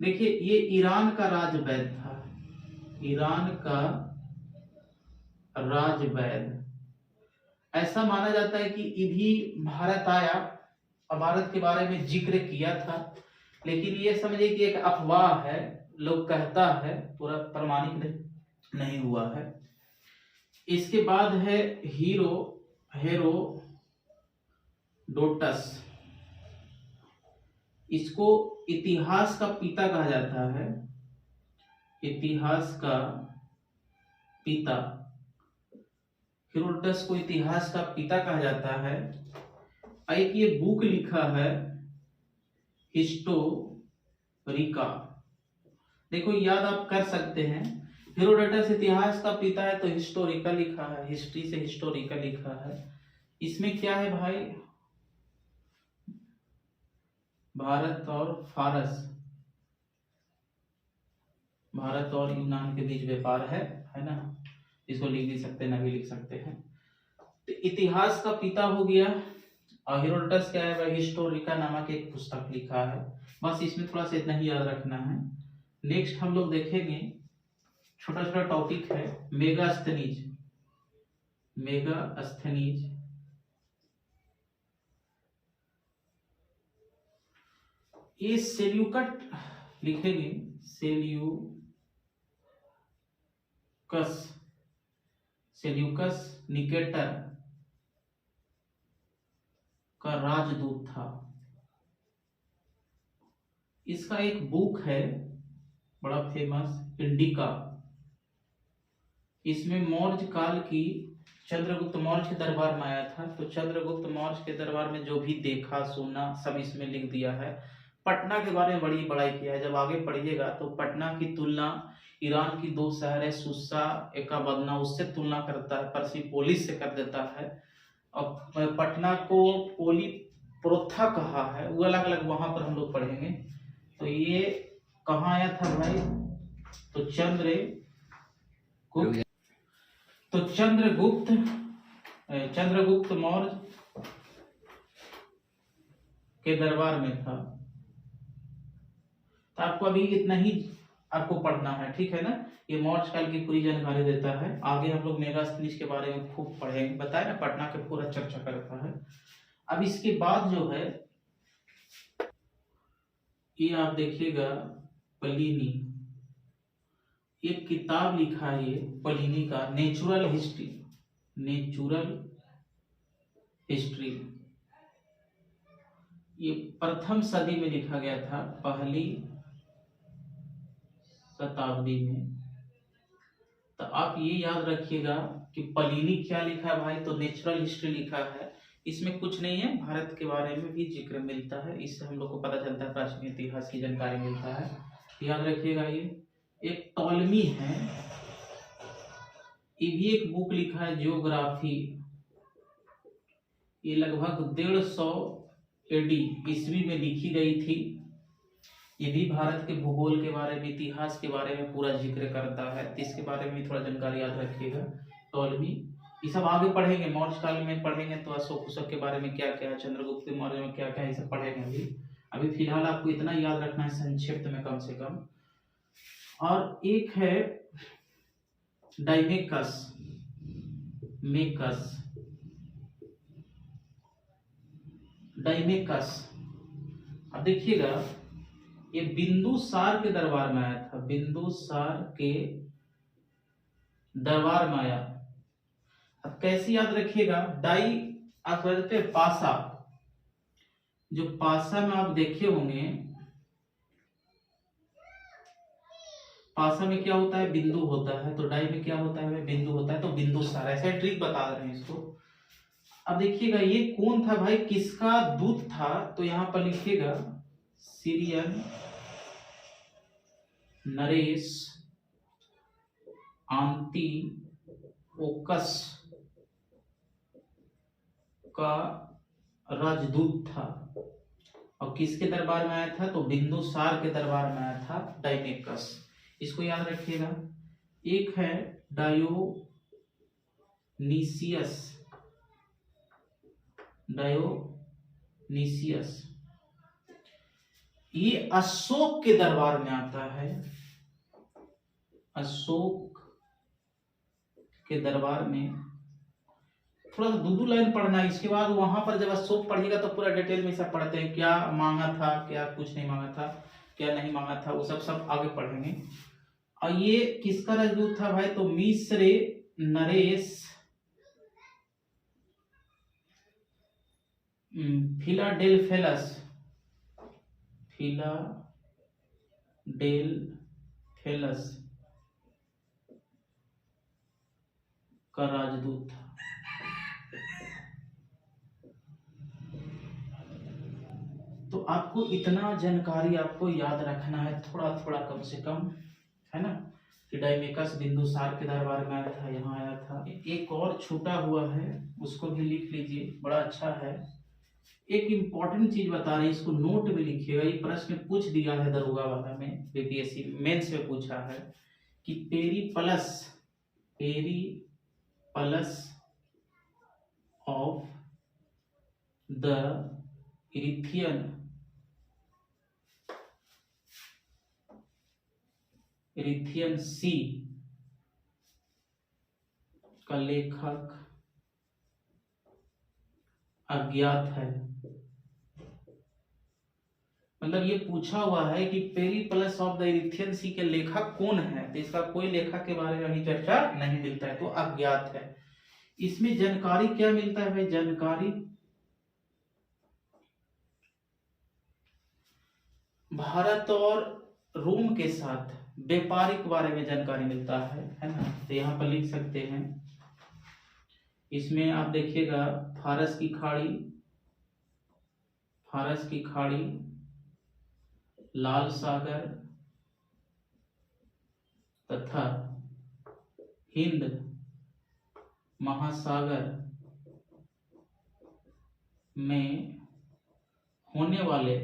देखिए ये ईरान का राजवैद्य था, ईरान का राजवैद्य। ऐसा माना जाता है कि इधी भारत आया और भारत के बारे में जिक्र किया था, लेकिन ये समझिए कि एक अफवाह है, लोग कहता है, पूरा प्रमाणित नहीं हुआ है। इसके बाद है हेरोडोटस, इसको इतिहास का पिता कहा जाता है, इतिहास का पिता, हेरोडोटस को इतिहास का पिता कहा जाता है। एक ये बुक लिखा है हिस्टोरिका, देखो याद आप कर सकते हैं, हेरोडोटस इतिहास का पिता है तो हिस्टोरिका लिखा है, हिस्ट्री से हिस्टोरिका लिखा है। इसमें क्या है भाई, भारत और फारस, भारत और यूनान के बीच व्यापार है ना, इसको लिख भी सकते हैं, ना भी लिख सकते हैं। तो इतिहास का पिता हो गया, और हेरोडोटस क्या है, हिस्टोरिका नामक एक पुस्तक लिखा है। बस इसमें थोड़ा सा इतना ही याद रखना है। नेक्स्ट हम लोग देखेंगे, छोटा छोटा टॉपिक है, मेगास्थनीज, मेगास्थनीज, ये सेल्यूकट लिखेंगे, सेल्यूकस निकेटर का राजदूत था। इसका एक बुक है बड़ा फेमस, इंडिका। इसमें मौर्य काल की, चंद्रगुप्त मौर्य के दरबार में आया था, तो चंद्रगुप्त मौर्य के दरबार में जो भी देखा सुना सब इसमें लिख दिया है। पटना के बारे में बड़ी बड़ाई किया है, जब आगे पढ़िएगा तो पटना की तुलना ईरान की 2 शहर है, सुस्सा एकाबदना, उससे तुलना करता है, पर्सिपोलिस से कर देता है। और पटना को पोलीप्रोथा कहा है, वो अलग अलग वहां पर हम लोग पढ़ेंगे। तो ये कहाँ आया था भाई, तो चंद्रगुप्त मौर्य के दरबार में था। तो आपको अभी इतना ही आपको पढ़ना है, ठीक है ना। ये मौर्य काल की पूरी जानकारी देता है। आगे हम लोग मेगास्थनीज के बारे में खूब पढ़ेंगे, बताए ना, पटना के पूरा चर्चा करता है। अब इसके बाद जो है, ये आप देखिएगा, प्लिनी, एक किताब लिखा है ये प्लिनी का, नेचुरल हिस्ट्री। ये प्रथम सदी में लिखा गया था, पहली शताब्दी में। तो आप ये याद रखिएगा कि प्लिनी क्या लिखा है भाई, तो नेचुरल हिस्ट्री लिखा है। इसमें कुछ नहीं है, भारत के बारे में भी जिक्र मिलता है, इससे हम लोग को पता चलता है, प्राचीन इतिहास की जानकारी मिलता है, याद रखिएगा। ये एक टॉलमी है, ये भी एक बुक लिखा है, जियोग्राफी। ये लगभग 150 एडी ईस्वी में लिखी गई थी। ये भी भारत के भूगोल के बारे में, इतिहास के बारे में पूरा जिक्र करता है, तो इसके बारे में भी थोड़ा जानकारी याद रखिएगा। टॉलमी, ये सब आगे पढ़ेंगे, मौर्य काल में पढ़ेंगे तो अशोक उसक के बारे में क्या क्या है, चंद्रगुप्त मौर्य में क्या क्या है, ये सब पढ़ेंगे अभी। अभी फिलहाल आपको इतना याद रखना है संक्षिप्त में कम से कम। और एक है डाइमेकस, मेकस, डाइमेकस। अब देखिएगा, ये बिंदुसार के दरबार में आया था, बिंदुसार के दरबार में आया। अब कैसे याद रखिएगा, डाई आप कहते हैं पासा, जो पासा में आप देखे होंगे, पासा में क्या होता है, बिंदु होता है, तो डाई में क्या होता है, बिंदु होता है, तो बिंदुसार। ऐसे ट्रिक बता रहे हैं इसको। अब देखिएगा, ये कौन था भाई, किसका दूत था, तो यहां पर लिखिएगा सीरियन नरेश आंतिओकस का राजदूत था। और किसके दरबार में आया था, तो बिंदुसार के दरबार में आया था डाइमेकस। इसको याद रखिएगा। एक है डायोनीसियस, डायोनीसियस, ये अशोक के दरबार में आता है, अशोक के दरबार में। थोड़ा सा दो लाइन पढ़ना है, इसके बाद वहां पर जब अशोक पढ़ेगा तो पूरा डिटेल में सब पढ़ते हैं, क्या मांगा था, क्या कुछ नहीं मांगा था, क्या नहीं मांगा था, वो सब आगे पढ़ेंगे। और ये किसका राजदूत था भाई, तो मिस्र नरेश फिलाडेल्फेलस, फिलाडेल्फेलस का राजदूत था। तो आपको इतना जानकारी आपको याद रखना है, थोड़ा थोड़ा कम से कम, है ना, कि डाइमेकस बिंदुसार के दरबार में आया था, यहाँ आया था। एक और छूटा हुआ है, उसको भी लिख लीजिए, बड़ा अच्छा है। एक इंपॉर्टेंट चीज बता रहे हैं, इसको नोट में लिखिएगा, ये प्रश्न पूछ दिया है दरोगा वाला में, बीपीएससी मेंस में पूछा है कि पेरिप्लस ऑफ द इरिथियन सी का लेखक अज्ञात है। मतलब ये पूछा हुआ है कि पेरिप्लस ऑफ द इरिथियन सी के लेखक कौन है, तो इसका कोई लेखक के बारे में अभी चर्चा नहीं मिलता है, तो अज्ञात है। इसमें जानकारी क्या मिलता है भाई, जानकारी भारत और रोम के साथ व्यापारिक बारे में जानकारी मिलता है ना, तो यहाँ पर लिख सकते हैं। इसमें आप देखिएगा, फारस की खाड़ी, लाल सागर तथा हिंद महासागर में होने वाले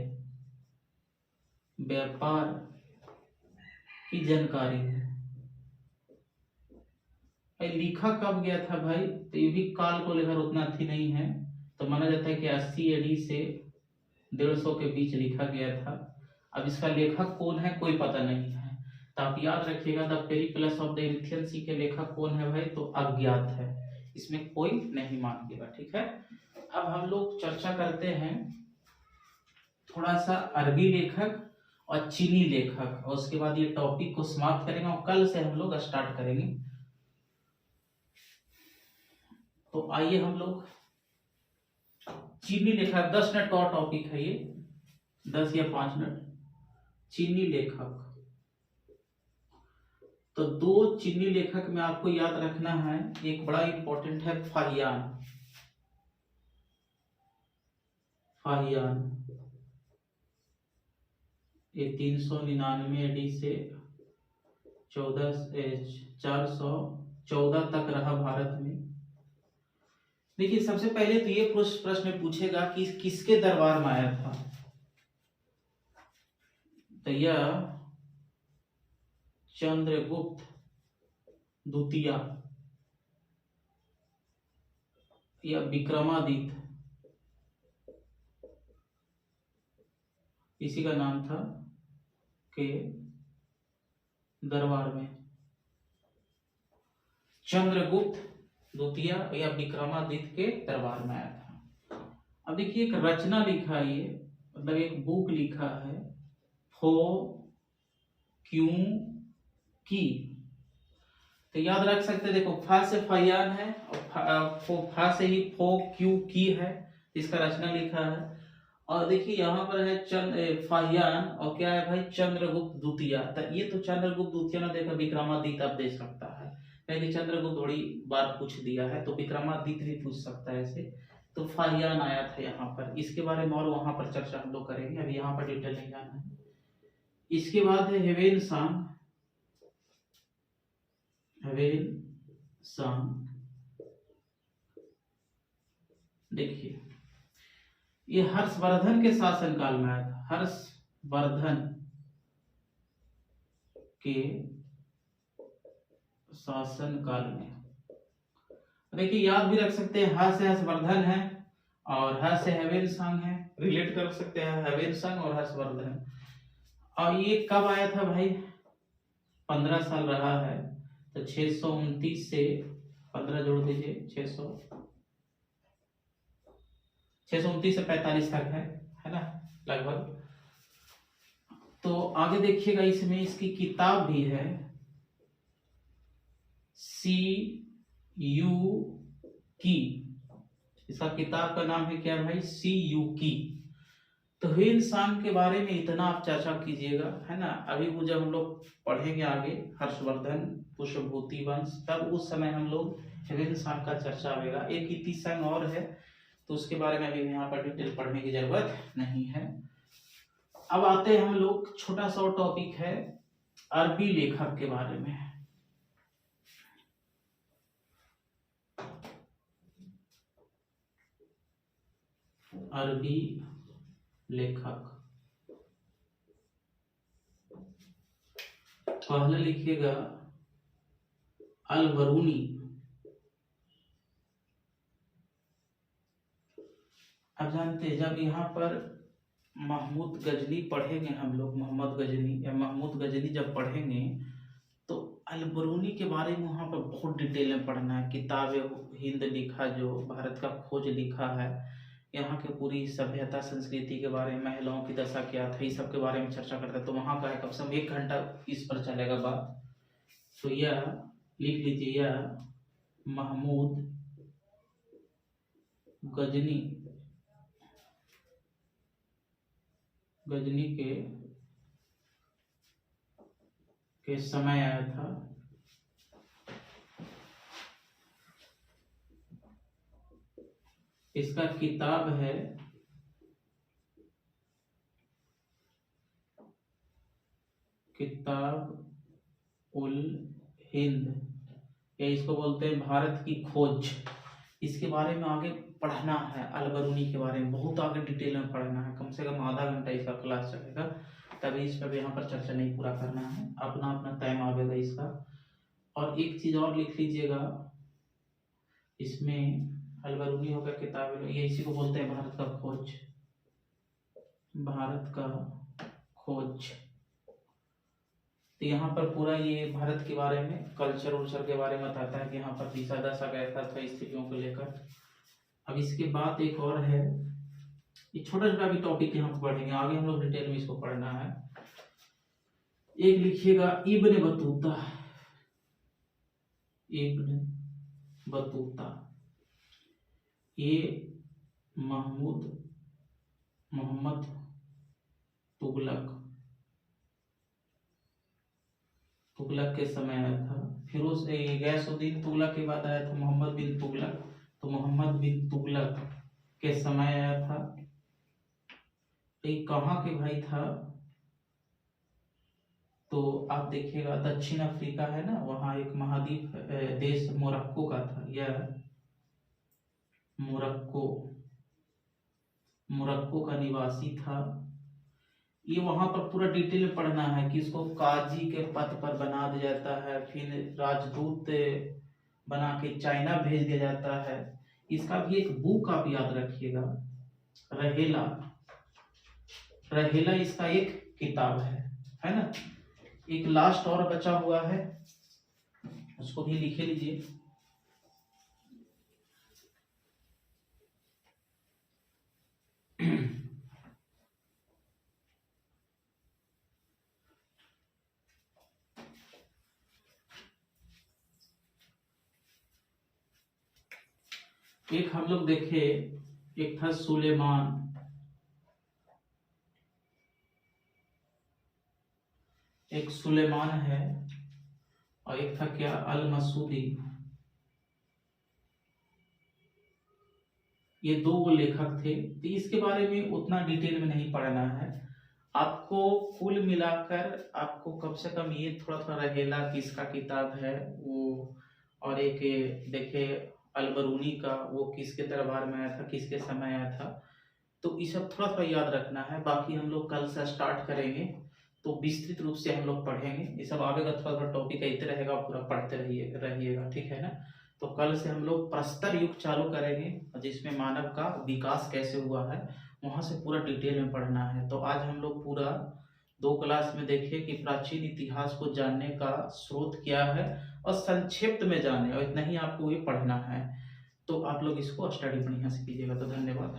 व्यापार की जानकारी है। लिखा कब गया था भाई, तो ये भी काल को लेकर उतना थी नहीं है, तो माना जाता है कि 80 एडी से 150 के बीच लिखा गया था। अब इसका लेखक कौन है कोई पता नहीं है, तो आप याद रखिएगा, द पेरिप्लस ऑफ द इरिथियन सी के लेखक कौन है भाई, तो अज्ञात है, इसमें कोई नहीं मानिएगा, ठीक है। अब हम लोग चर्चा करते हैं थोड़ा सा अरबी लेखक और चीनी लेखक, और उसके बाद ये टॉपिक को समाप्त करेंगे और कल से हम लोग स्टार्ट करेंगे। तो आइए हम लोग चीनी लेखक, 10 मिनट का टॉपिक है ये, 10 या 5 मिनट। चीनी लेखक, तो 2 चीनी लेखक में आपको याद रखना है, एक बड़ा इंपॉर्टेंट है फाहियान, ये 399 एडी से 414 तक रहा भारत में। देखिए सबसे पहले तो ये प्रश्न पूछेगा कि किसके दरबार में आया था। तो यह चंद्रगुप्त द्वितीय या विक्रमादित्य, इसी का नाम था, के दरबार में। चंद्रगुप्त द्वितीय या विक्रमादित्य के दरबार में आया था। अब देखिए एक रचना लिखा है, ये मतलब एक बुक लिखा है, फो क्यों की। तो याद रख सकते हैं, देखो फा से फयान है और फा से ही फो क्यों की है, इसका रचना लिखा है। और देखिए यहाँ पर है फाहियान और क्या है भाई, चंद्रगुप्त द्वितीय। तो ये तो चंद्रगुप्त द्वितीय ना देखा, विक्रमादित्य आप दे सकता है, पहले चंद्रगुप्त थोड़ी बार पूछ दिया है, तो विक्रमादित्य भी पूछ सकता है ऐसे। तो फाहियान आया था यहाँ पर, इसके बारे में और वहां पर चर्चा हम लोग करेंगे, अभी यहाँ पर डिटेल नहीं जाना है। इसके बाद है हेवेन सांग। हेवेन सांग देखिए ये हर्षवर्धन के शासनकाल में आया था, हर्षवर्धन के शासनकाल में। देखिए याद भी रख सकते हैं, ह से हर्षवर्धन है और ह से हेवेन सांग है, रिलेट कर सकते हैं हेवेन सांग और हर्षवर्धन। और ये कब आया था भाई, 15 साल रहा है, तो 629 से 15 जोड़ दीजिए, 629 से 45 तक है ना लगभग। तो आगे देखिएगा, इसमें इसकी किताब भी है, सी यू की, इसका किताब का नाम है क्या भाई, सी यू की। तो हेवेन सांग के बारे में इतना आप चर्चा कीजिएगा, है ना। अभी वो जब हम लोग पढ़ेंगे आगे हर्षवर्धन पुष्पभूति वंश, तब उस समय हम लोग हेवेन सांग का चर्चा आएगा। एक इति संघ और है, तो उसके बारे में अभी यहाँ पर डिटेल पढ़ने की जरूरत नहीं है। अब आते हैं हम लोग, छोटा सा टॉपिक है अरबी लेखक के बारे में। अरबी लेखक, पहले लिखिएगा अल बरूनी। अब जानते हैं, जब यहाँ पर महमूद गजनी पढ़ेंगे हम लोग, मोहम्मद गजनी या महमूद गजनी जब पढ़ेंगे, तो अल बरूनी के बारे में वहाँ पर बहुत डिटेल में पढ़ना है। किताब हिंद लिखा, जो भारत का खोज लिखा है, यहाँ के पूरी सभ्यता संस्कृति के बारे में, महिलाओं की दशा क्या था, इस सब के बारे में चर्चा करता है। तो वहाँ का है कम से कम 1 घंटा इस पर चलेगा बात। तो यह लिख लीजिए, यह महमूद गजनी के समय आया था। इसका किताब है किताब उल हिंद, या इसको बोलते हैं भारत की खोज। इसके बारे में आगे पढ़ना है, अल बरूनी के बारे में बहुत आगे डिटेल में पढ़ना है, कम से कम आधा घंटा इसका क्लास चलेगा। तभी इस पर यहाँ पर चर्चा नहीं पूरा करना है, अपना अपना टाइम आवेगा इसका। और एक चीज और लिख लीजिएगा, इसमें अल बरूनी होगा किताब, ये इसी को बोलते हैं भारत का खोज, भारत का खोज। तो यहाँ पर पूरा ये भारत के बारे में, कल्चर उल्चर के बारे में बताता है कि यहाँ पर दिशा दशा कैसा था स्थितियों को लेकर। अब इसके बाद एक और है, ये छोटा छोटा भी टॉपिक यहाँ पर पढ़ेंगे, आगे हम लोग डिटेल में इसको पढ़ना है। एक लिखिएगा इब्न बतूता, इब्न बतूता, ये मोहम्मद तुगलक के समय आया था। फिरोज गयासुद्दीन तुगलक के बाद आया था मोहम्मद बिन तुगलक, तो मोहम्मद बिन तुगलक के समय आया था। एक कहाँ के भाई था, तो आप देखिएगा दक्षिण अफ्रीका है ना, वहाँ एक महाद्वीप देश मोरक्को का था। यह मोरक्को, मोरक्को का निवासी था। ये वहां पर पूरा डिटेल में पढ़ना है कि इसको काजी के पद पर बना दिया जाता है, फिर राजदूत बना के चाइना भेज दिया जाता है। इसका भी एक बुक आप याद रखिएगा, रहेला, रहेला इसका एक किताब है ना। एक लास्ट और बचा हुआ है, उसको भी लिखे लीजिए। एक हम लोग देखे, एक था सुलेमान, एक सुलेमान है, और एक था क्या, अल मसूदी। ये दो लेखक थे। तो इसके बारे में उतना डिटेल में नहीं पढ़ना है आपको। कुल मिलाकर आपको कम से कम ये थोड़ा थोड़ा रहेला किसका किताब है वो, और एक देखे अलबरूनी का, वो किसके दरबार में आया था, किसके समय आया था। तो ये सब थोड़ा थोड़ा याद रखना है। बाकी हम लोग कल से स्टार्ट करेंगे, तो विस्तृत रूप से हम लोग पढ़ेंगे। ये सब आगे का थोड़ा थोड़ा टॉपिक आते रहेगा, पूरा पढ़ते रहिएगा, ठीक है ना। तो कल से हम लोग प्रस्तर युग चालू करेंगे, जिसमें मानव का विकास कैसे हुआ है, वहां से पूरा डिटेल में पढ़ना है। तो आज हम लोग पूरा 2 क्लास में देखे कि प्राचीन इतिहास को जानने का स्रोत क्या है, और संक्षिप्त में जाने, और इतना ही आपको ये पढ़ना है। तो आप लोग इसको स्टडी बढ़िया से कीजिएगा। तो धन्यवाद।